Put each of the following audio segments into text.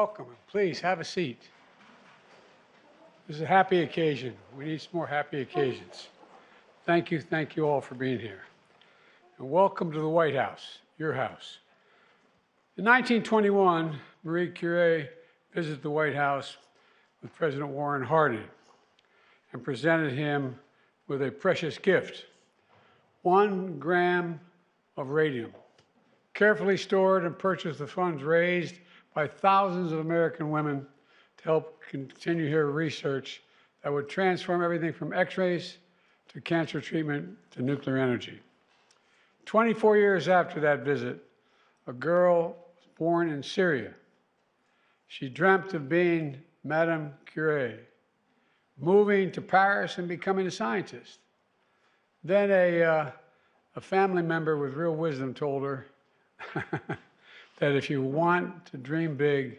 Welcome, and please have a seat. This is a happy occasion. We need some more happy occasions. Thank you all for being here. And welcome to the White House, your house. In 1921, Marie Curie visited the White House with President Warren Harding and presented him with a precious gift, 1 gram of radium, carefully stored and purchased with funds raised by thousands of American women to help continue her research that would transform everything from x-rays to cancer treatment to nuclear energy. 24 years after that visit, a girl was born in Syria. She dreamt of being Madame Curie, moving to Paris and becoming a scientist. Then a family member with real wisdom told her that if you want to dream big,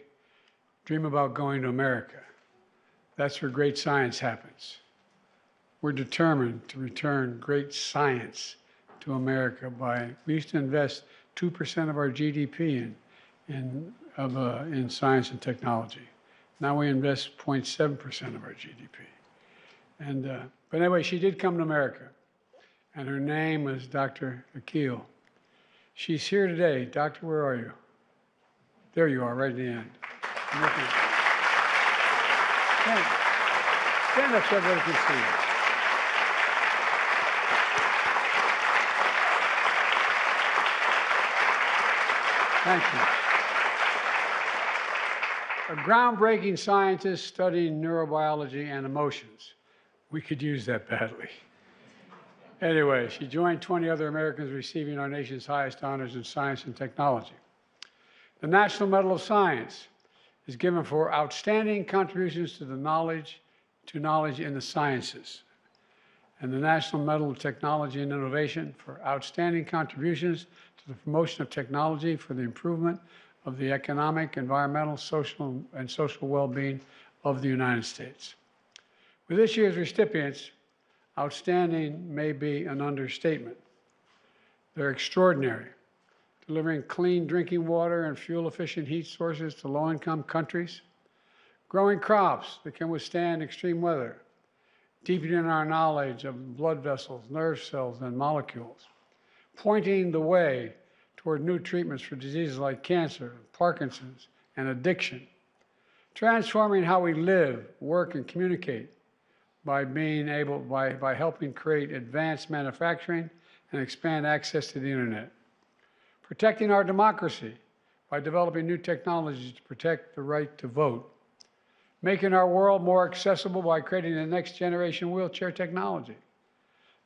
dream about going to America. That's where great science happens. We're determined to return great science to America we used to invest 2% of our GDP in science and technology. Now we invest 0.7% of our GDP. But anyway, she did come to America, and her name was Dr. Akil. She's here today. Doctor, where are you? There you are, right at the end. Stand up so everybody can see you. Thank you. A groundbreaking scientist studying neurobiology and emotions. We could use that badly. Anyway, she joined 20 other Americans receiving our nation's highest honors in science and technology. The National Medal of Science is given for outstanding contributions to knowledge in the sciences, and the National Medal of Technology and Innovation for outstanding contributions to the promotion of technology for the improvement of the economic, environmental, social well-being of the United States. With this year's recipients, outstanding may be an understatement. They're extraordinary, delivering clean drinking water and fuel-efficient heat sources to low-income countries, growing crops that can withstand extreme weather, deepening our knowledge of blood vessels, nerve cells, and molecules, pointing the way toward new treatments for diseases like cancer, Parkinson's, and addiction, transforming how we live, work, and communicate by helping create advanced manufacturing and expand access to the internet, protecting our democracy by developing new technologies to protect the right to vote, making our world more accessible by creating the next generation wheelchair technology,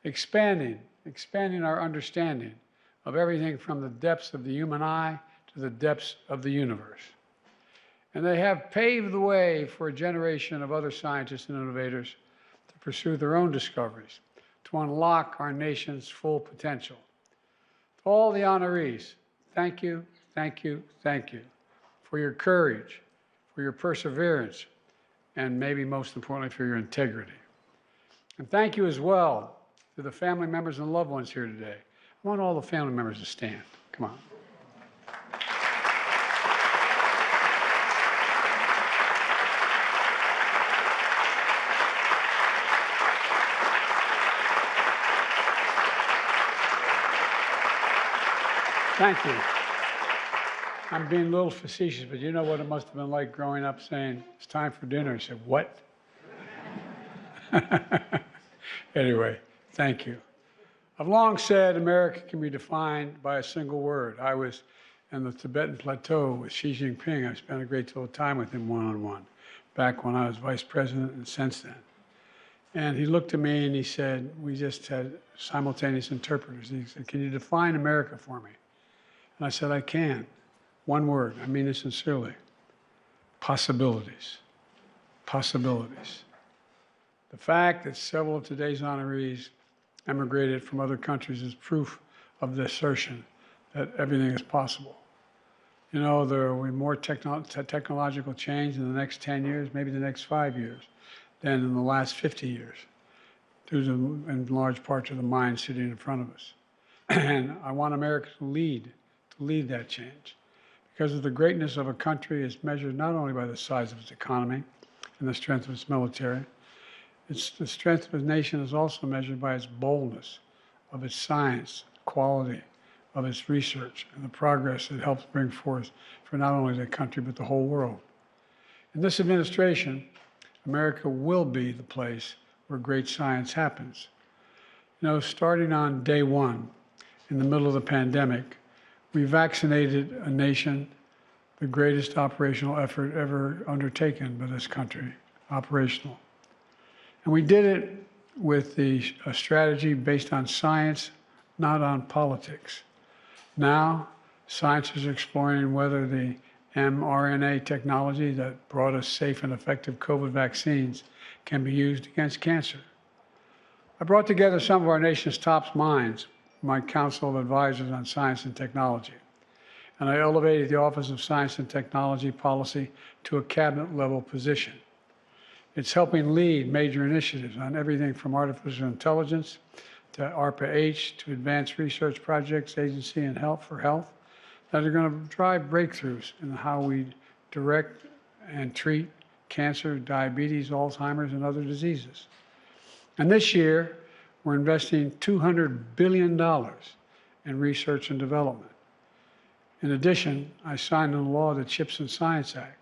expanding our understanding of everything from the depths of the human eye to the depths of the universe. And they have paved the way for a generation of other scientists and innovators to pursue their own discoveries, to unlock our nation's full potential. To all the honorees, thank you for your courage, for your perseverance, and maybe most importantly, for your integrity. And thank you as well to the family members and loved ones here today. I want all the family members to stand. Come on. Thank you. I'm being a little facetious, but you know what it must have been like growing up saying, it's time for dinner. I said, what? Anyway, thank you. I've long said America can be defined by a single word. I was in the Tibetan Plateau with Xi Jinping. I spent a great deal of time with him one-on-one, back when I was vice president and since then. And he looked at me and he said, we just had simultaneous interpreters. He said, can you define America for me? And I said, I can. One word, I mean it sincerely. Possibilities. Possibilities. The fact that several of today's honorees emigrated from other countries is proof of the assertion that everything is possible. You know, there will be more technological change in the next 10 years, maybe the next 5 years, than in the last 50 years, due to, in large part, to the minds sitting in front of us. And I want America to lead that change. because of the greatness of a country is measured not only by the size of its economy and the strength of its military, the strength of a nation is also measured by its boldness, of its science, quality, of its research, and the progress it helps bring forth for not only the country but the whole world. In this administration, America will be the place where great science happens. You know, starting on day one, in the middle of the pandemic, we vaccinated a nation, the greatest operational effort ever undertaken by this country, operational. And we did it with a strategy based on science, not on politics. Now, scientists are exploring whether the mRNA technology that brought us safe and effective COVID vaccines can be used against cancer. I brought together some of our nation's top minds, my Council of Advisors on Science and Technology, and I elevated the Office of Science and Technology Policy to a cabinet-level position. It's helping lead major initiatives on everything from artificial intelligence to ARPA-H to advanced research projects, agency, and health that are going to drive breakthroughs in how we direct and treat cancer, diabetes, Alzheimer's, and other diseases. And this year, we're investing $200 billion in research and development. In addition, I signed into law the CHIPS and Science Act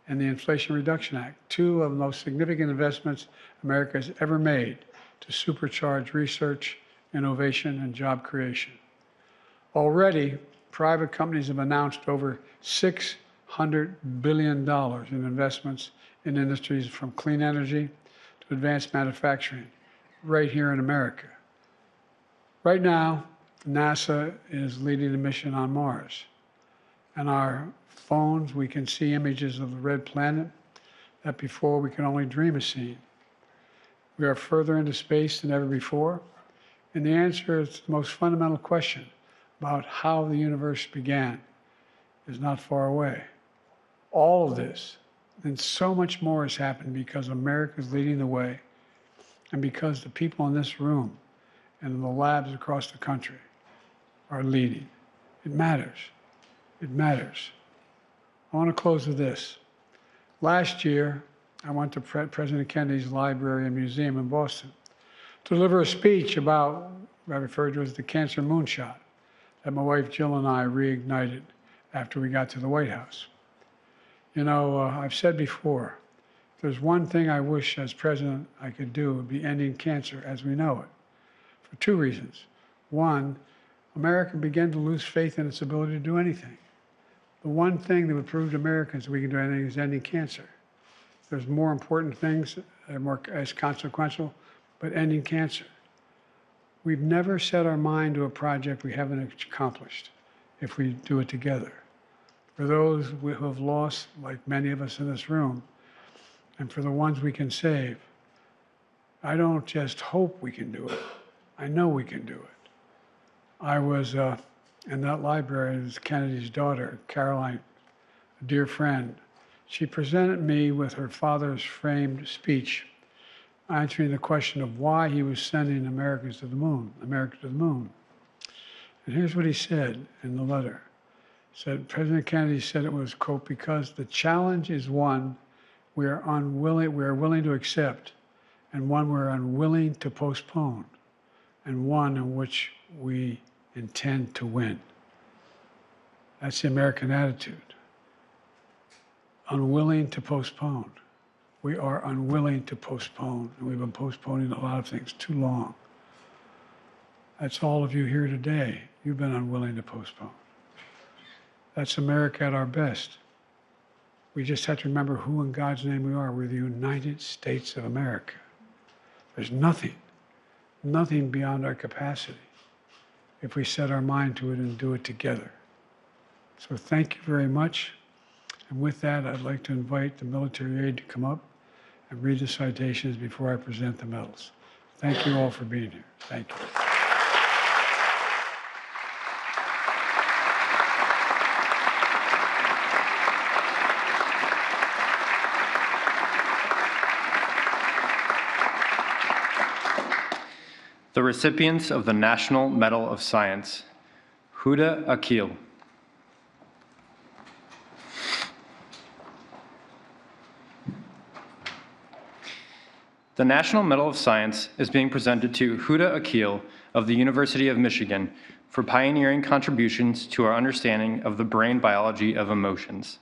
and the Inflation Reduction Act, two of the most significant investments America has ever made to supercharge research, innovation, and job creation. Already, private companies have announced over $600 billion in investments in industries from clean energy to advanced manufacturing, right here in America. Right now, NASA is leading a mission on Mars. And our phones, we can see images of the red planet that before we could only dream of seeing. We are further into space than ever before. And the answer is the most fundamental question about how the universe began is not far away. All of this and so much more has happened because America is leading the way and because the people in this room and in the labs across the country are leading. It matters. It matters. I want to close with this. Last year, I went to President Kennedy's Library and Museum in Boston to deliver a speech about what I referred to as the cancer moonshot that my wife Jill and I reignited after we got to the White House. You know, I've said before, if there's one thing I wish as president I could do, it would be ending cancer as we know it, for two reasons. One, America began to lose faith in its ability to do anything. The one thing that would prove to Americans that we can do anything is ending cancer. There's more important things that are more as consequential, but ending cancer. We've never set our mind to a project we haven't accomplished if we do it together. For those who have lost, like many of us in this room, and for the ones we can save, I don't just hope we can do it. I know we can do it. I was in that library with Kennedy's daughter, Caroline, a dear friend. She presented me with her father's framed speech, answering the question of why he was sending America to the moon. And here's what he said in the letter. Said, President Kennedy said it was, quote, because the challenge is one we are willing to accept, and one we're unwilling to postpone, and one in which we intend to win. That's the American attitude. Unwilling to postpone. We are unwilling to postpone, and we've been postponing a lot of things too long. That's all of you here today. You've been unwilling to postpone. That's America at our best. We just have to remember who in God's name we are. We're the United States of America. There's nothing beyond our capacity if we set our mind to it and do it together. So thank you very much. And with that, I'd like to invite the military aide to come up and read the citations before I present the medals. Thank you all for being here. Thank you. The recipients of the National Medal of Science: Huda Akil. The National Medal of Science is being presented to Huda Akil of the University of Michigan for pioneering contributions to our understanding of the brain biology of emotions.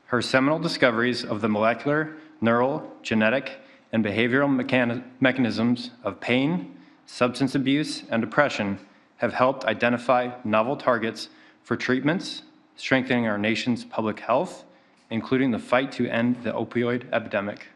Her seminal discoveries of the molecular, neural, genetic, and behavioral mechanisms of pain, substance abuse, and depression have helped identify novel targets for treatments, strengthening our nation's public health, including the fight to end the opioid epidemic.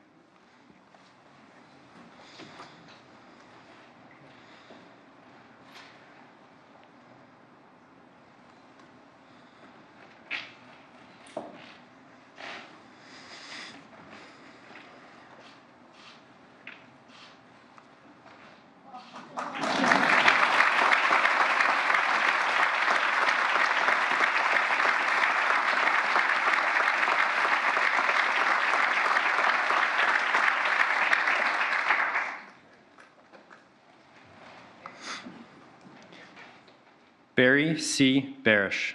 Barry C. Barish.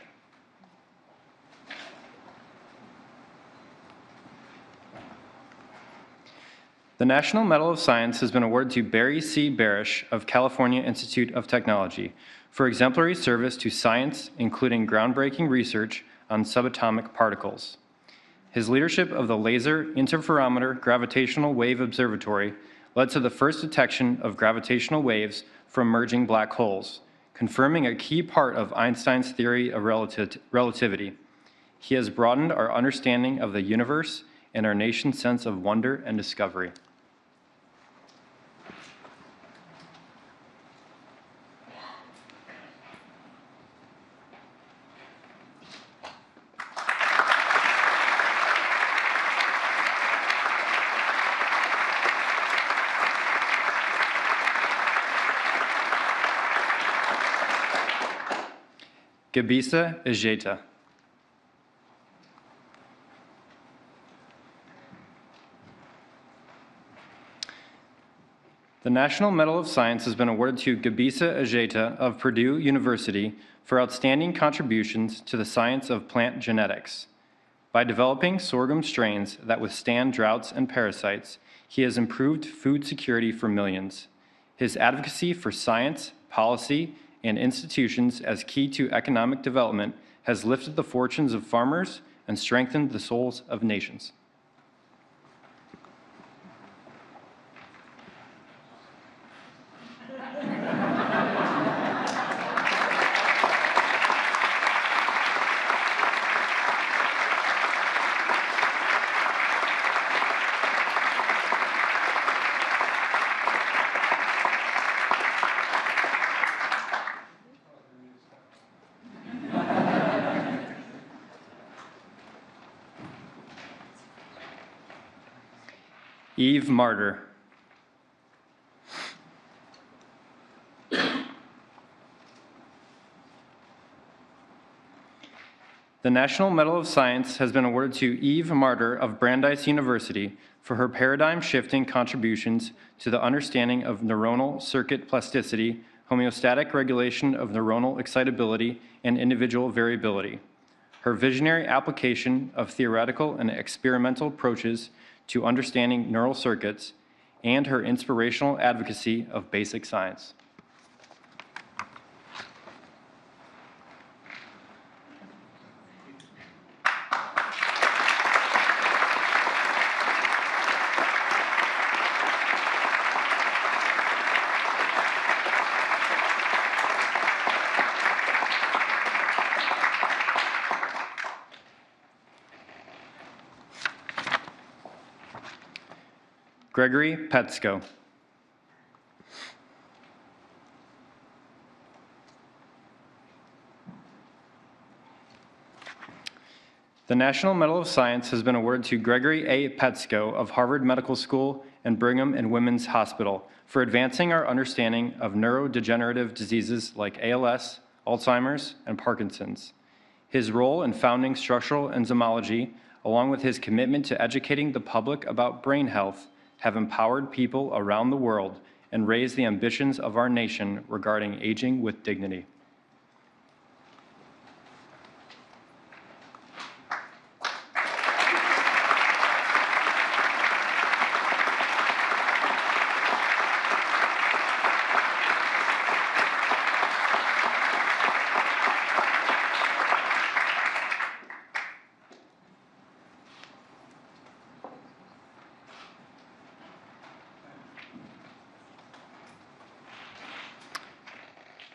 The National Medal of Science has been awarded to Barry C. Barish of California Institute of Technology for exemplary service to science, including groundbreaking research on subatomic particles. His leadership of the Laser Interferometer Gravitational Wave Observatory led to the first detection of gravitational waves from merging black holes, confirming a key part of Einstein's theory of relativity. He has broadened our understanding of the universe and our nation's sense of wonder and discovery. Gabisa Ejeta. The National Medal of Science has been awarded to Gabisa Ejeta of Purdue University for outstanding contributions to the science of plant genetics. By developing sorghum strains that withstand droughts and parasites, he has improved food security for millions. His advocacy for science, policy, and institutions as key to economic development has lifted the fortunes of farmers and strengthened the souls of nations. Eve Martyr. The National Medal of Science has been awarded to Eve Martyr of Brandeis University for her paradigm-shifting contributions to the understanding of neuronal circuit plasticity, homeostatic regulation of neuronal excitability, and individual variability. Her visionary application of theoretical and experimental approaches to understanding neural circuits, and her inspirational advocacy of basic science. Gregory Petsko. The National Medal of Science has been awarded to Gregory A. Petsko of Harvard Medical School and Brigham and Women's Hospital for advancing our understanding of neurodegenerative diseases like ALS, Alzheimer's, and Parkinson's. His role in founding structural enzymology, along with his commitment to educating the public about brain health, have empowered people around the world and raised the ambitions of our nation regarding aging with dignity.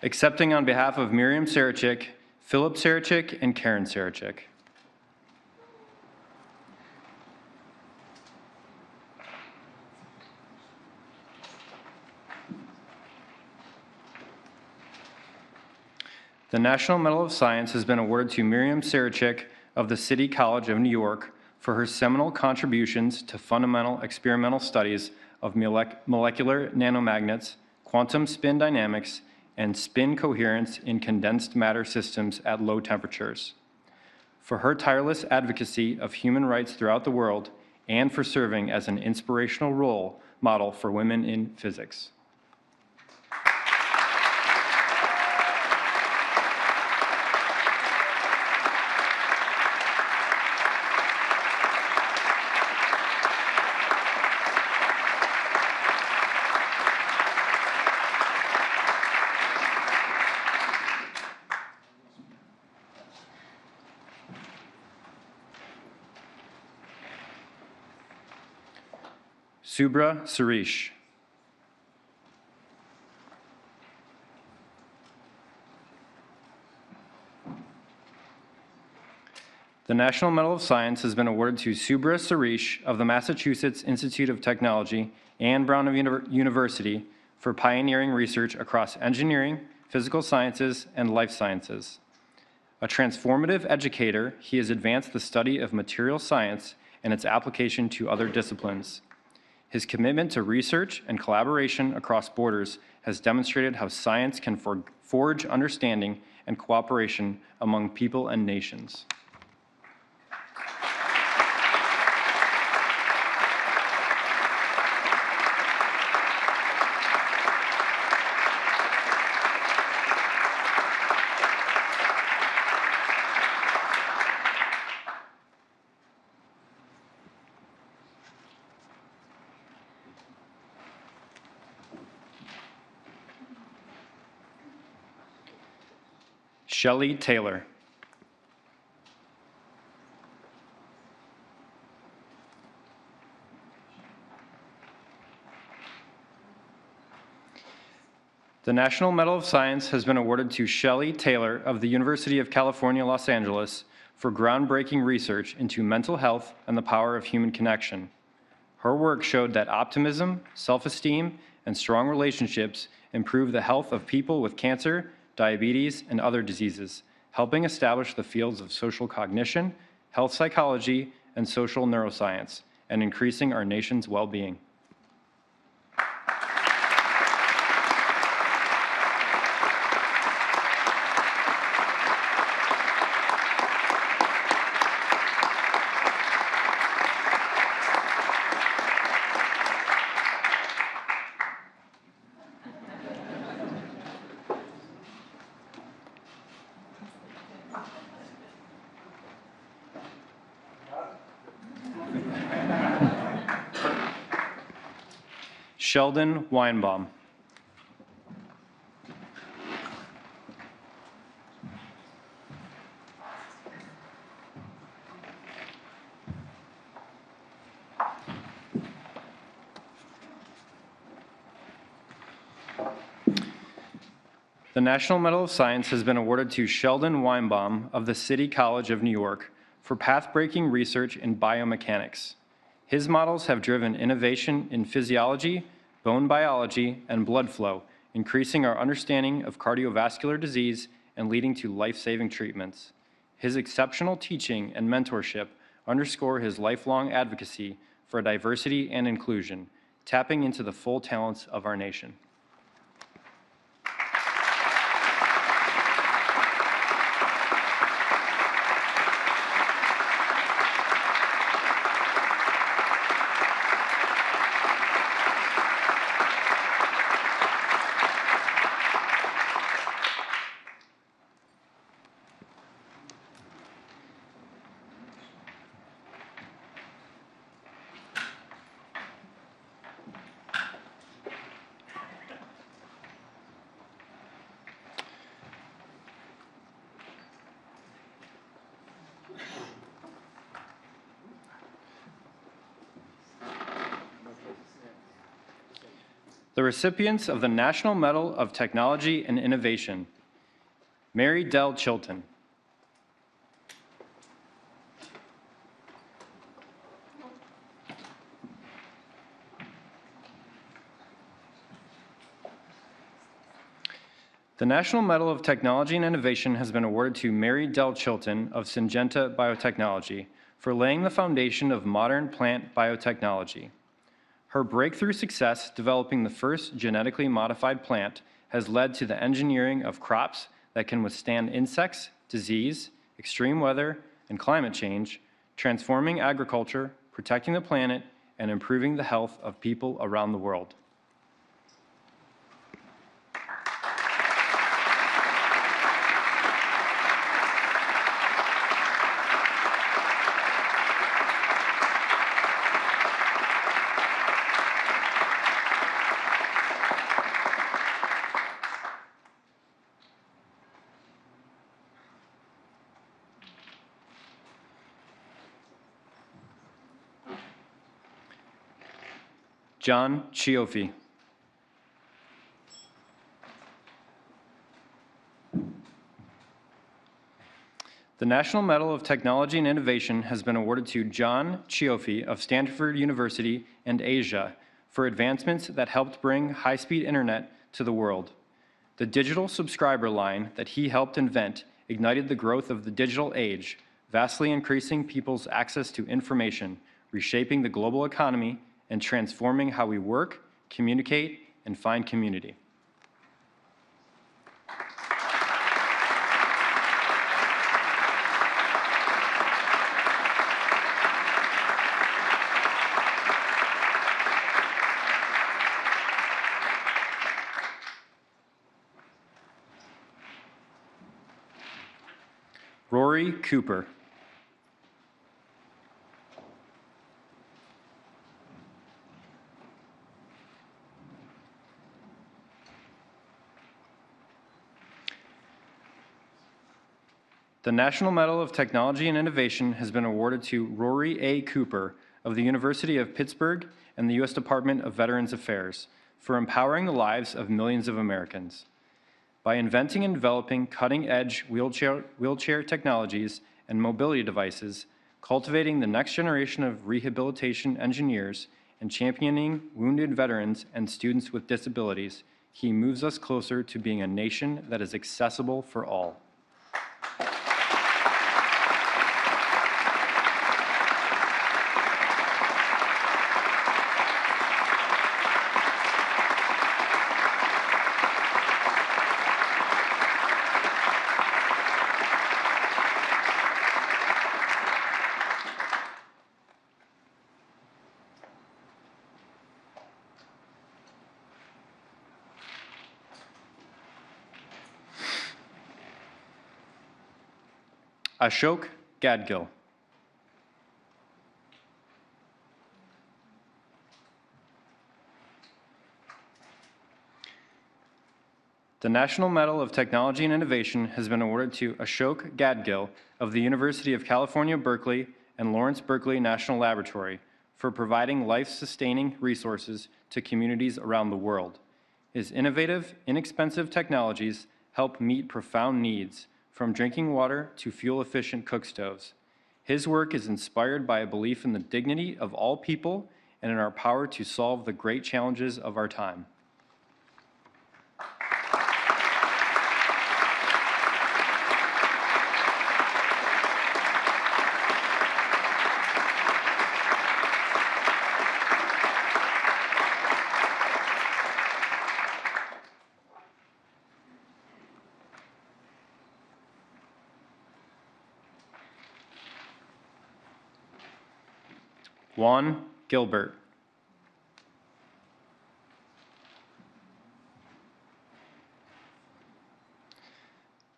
Accepting on behalf of Miriam Sarachik, Philip Sarachik, and Karen Sarachik. The National Medal of Science has been awarded to Miriam Sarachik of the City College of New York for her seminal contributions to fundamental experimental studies of molecular nanomagnets, quantum spin dynamics, and spin coherence in condensed matter systems at low temperatures. For her tireless advocacy of human rights throughout the world, and for serving as an inspirational role model for women in physics. Subra Suresh. The National Medal of Science has been awarded to Subra Suresh of the Massachusetts Institute of Technology and Brown University for pioneering research across engineering, physical sciences, and life sciences. A transformative educator, he has advanced the study of material science and its application to other disciplines. His commitment to research and collaboration across borders has demonstrated how science can forge understanding and cooperation among people and nations. Shelley Taylor. The National Medal of Science has been awarded to Shelley Taylor of the University of California, Los Angeles for groundbreaking research into mental health and the power of human connection. Her work showed that optimism, self-esteem, and strong relationships improve the health of people with cancer, diabetes, and other diseases, helping establish the fields of social cognition, health psychology, and social neuroscience, and increasing our nation's well-being. Sheldon Weinbaum. The National Medal of Science has been awarded to Sheldon Weinbaum of the City College of New York for path-breaking research in biomechanics. His models have driven innovation in physiology, bone biology, and blood flow, increasing our understanding of cardiovascular disease and leading to life-saving treatments. His exceptional teaching and mentorship underscore his lifelong advocacy for diversity and inclusion, tapping into the full talents of our nation. The recipients of the National Medal of Technology and Innovation: Mary Dell Chilton. The National Medal of Technology and Innovation has been awarded to Mary Dell Chilton of Syngenta Biotechnology for laying the foundation of modern plant biotechnology. Her breakthrough success developing the first genetically modified plant has led to the engineering of crops that can withstand insects, disease, extreme weather, and climate change, transforming agriculture, protecting the planet, and improving the health of people around the world. John Chioffi. The National Medal of Technology and Innovation has been awarded to John Chioffi of Stanford University and Asia for advancements that helped bring high-speed internet to the world. The digital subscriber line that he helped invent ignited the growth of the digital age, vastly increasing people's access to information, reshaping the global economy, and transforming how we work, communicate, and find community. Rory Cooper. The National Medal of Technology and Innovation has been awarded to Rory A. Cooper of the University of Pittsburgh and the U.S. Department of Veterans Affairs for empowering the lives of millions of Americans. By inventing and developing cutting-edge wheelchair technologies and mobility devices, cultivating the next generation of rehabilitation engineers, and championing wounded veterans and students with disabilities, he moves us closer to being a nation that is accessible for all. Ashok Gadgil. The National Medal of Technology and Innovation has been awarded to Ashok Gadgil of the University of California, Berkeley and Lawrence Berkeley National Laboratory for providing life-sustaining resources to communities around the world. His innovative, inexpensive technologies help meet profound needs, from drinking water to fuel-efficient cook stoves. His work is inspired by a belief in the dignity of all people and in our power to solve the great challenges of our time. Juan Gilbert.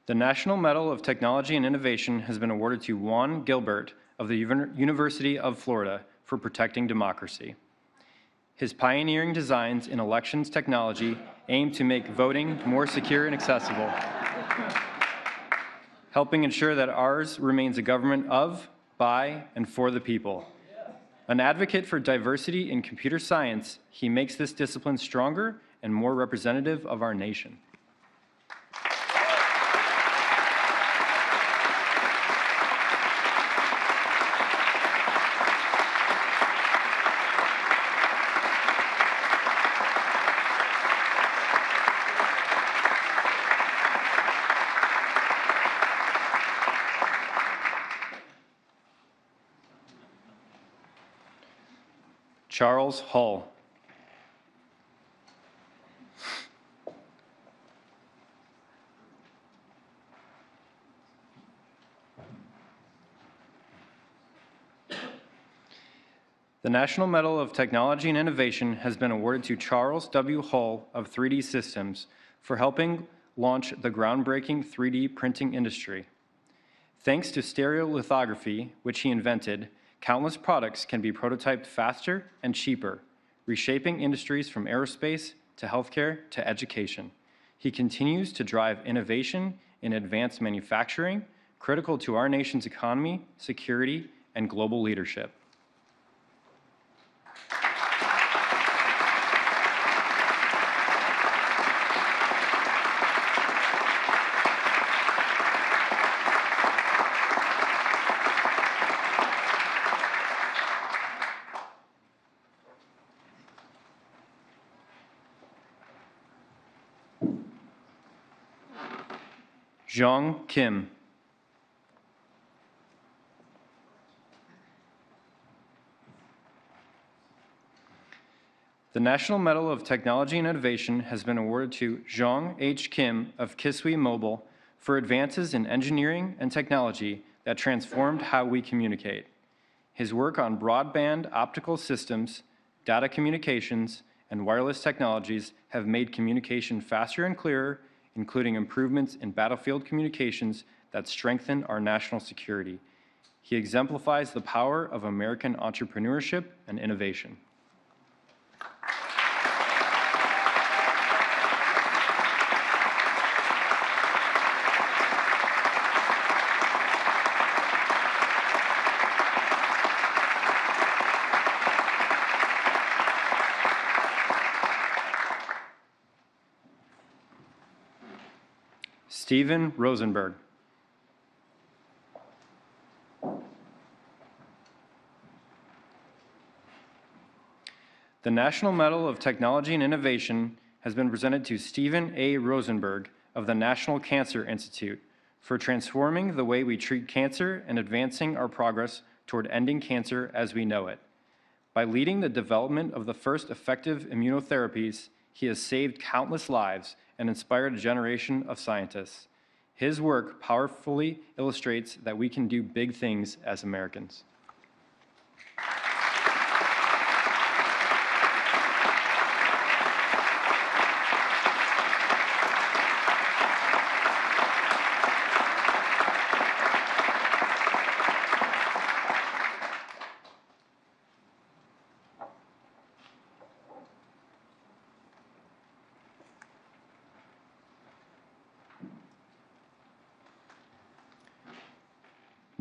The National Medal of Technology and Innovation has been awarded to Juan Gilbert of the University of Florida for protecting democracy. His pioneering designs in elections technology aim to make voting more secure and accessible, helping ensure that ours remains a government of, by, and for the people. An advocate for diversity in computer science, he makes this discipline stronger and more representative of our nation. Charles Hull. The National Medal of Technology and Innovation has been awarded to Charles W. Hull of 3D Systems for helping launch the groundbreaking 3D printing industry. Thanks to stereolithography, which he invented, countless products can be prototyped faster and cheaper, reshaping industries from aerospace to healthcare to education. He continues to drive innovation in advanced manufacturing, critical to our nation's economy, security, and global leadership. Jong Kim. The National Medal of Technology and Innovation has been awarded to Jong H. Kim of Kisui Mobile for advances in engineering and technology that transformed how we communicate. His work on broadband optical systems, data communications, and wireless technologies have made communication faster and clearer, including improvements in battlefield communications that strengthen our national security. He exemplifies the power of American entrepreneurship and innovation. Stephen Rosenberg. The National Medal of Technology and Innovation has been presented to Stephen A. Rosenberg of the National Cancer Institute for transforming the way we treat cancer and advancing our progress toward ending cancer as we know it. By leading the development of the first effective immunotherapies, he has saved countless lives and inspired a generation of scientists. His work powerfully illustrates that we can do big things as Americans.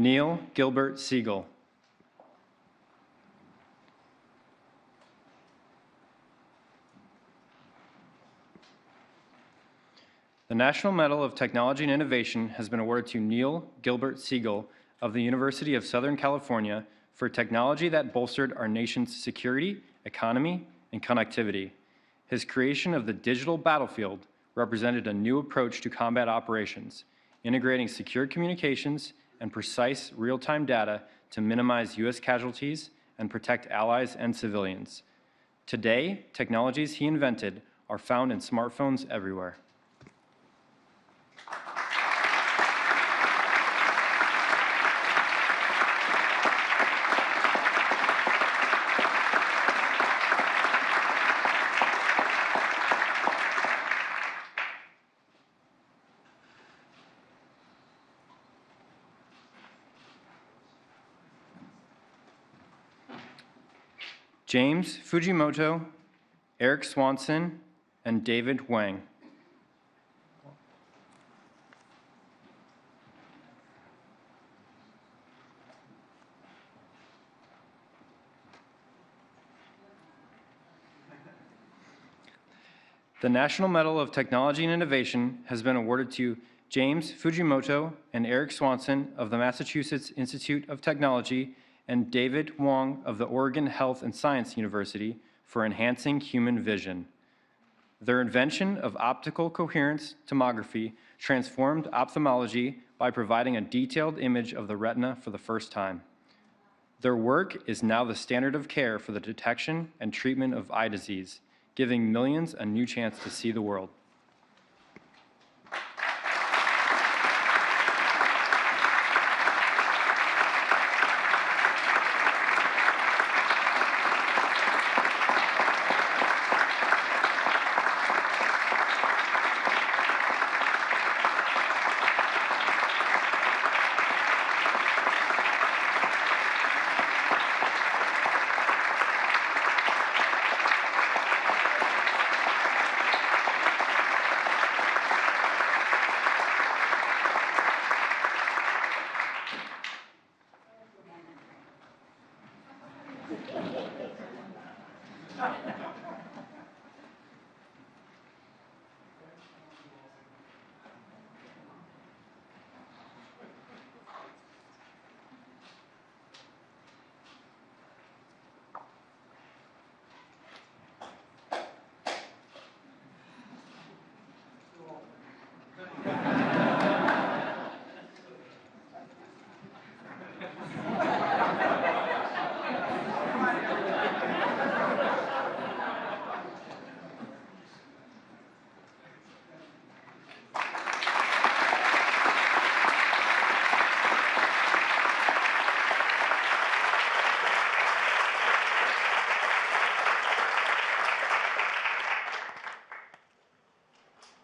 Neil Gilbert Siegel. The National Medal of Technology and Innovation has been awarded to Neil Gilbert Siegel of the University of Southern California for technology that bolstered our nation's security, economy, and connectivity. His creation of the digital battlefield represented a new approach to combat operations, integrating secure communications and precise real-time data to minimize U.S. casualties and protect allies and civilians. Today, technologies he invented are found in smartphones everywhere. James Fujimoto, Eric Swanson, and David Wang. The National Medal of Technology and Innovation has been awarded to James Fujimoto and Eric Swanson of the Massachusetts Institute of Technology and David Wong of the Oregon Health and Science University for enhancing human vision. Their invention of optical coherence tomography transformed ophthalmology by providing a detailed image of the retina for the first time. Their work is now the standard of care for the detection and treatment of eye disease, giving millions a new chance to see the world.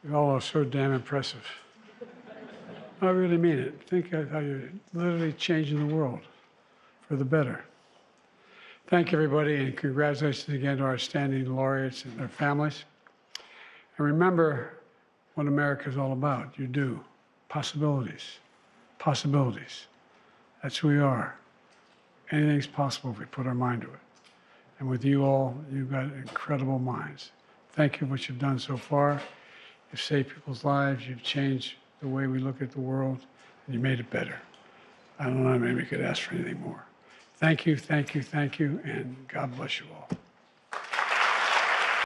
You all are so damn impressive. I really mean it. Think of how you're literally changing the world for the better. Thank you, everybody, and congratulations again to our standing laureates and their families. And remember what America is all about. You do. Possibilities. Possibilities. That's who we are. Anything's possible if we put our mind to it. And with you all, you've got incredible minds. Thank you for what you've done so far. You've saved people's lives. You've changed the way we look at the world, and you made it better. I don't know, maybe we could ask for anything more. Thank you, thank you, thank you, and God bless you all.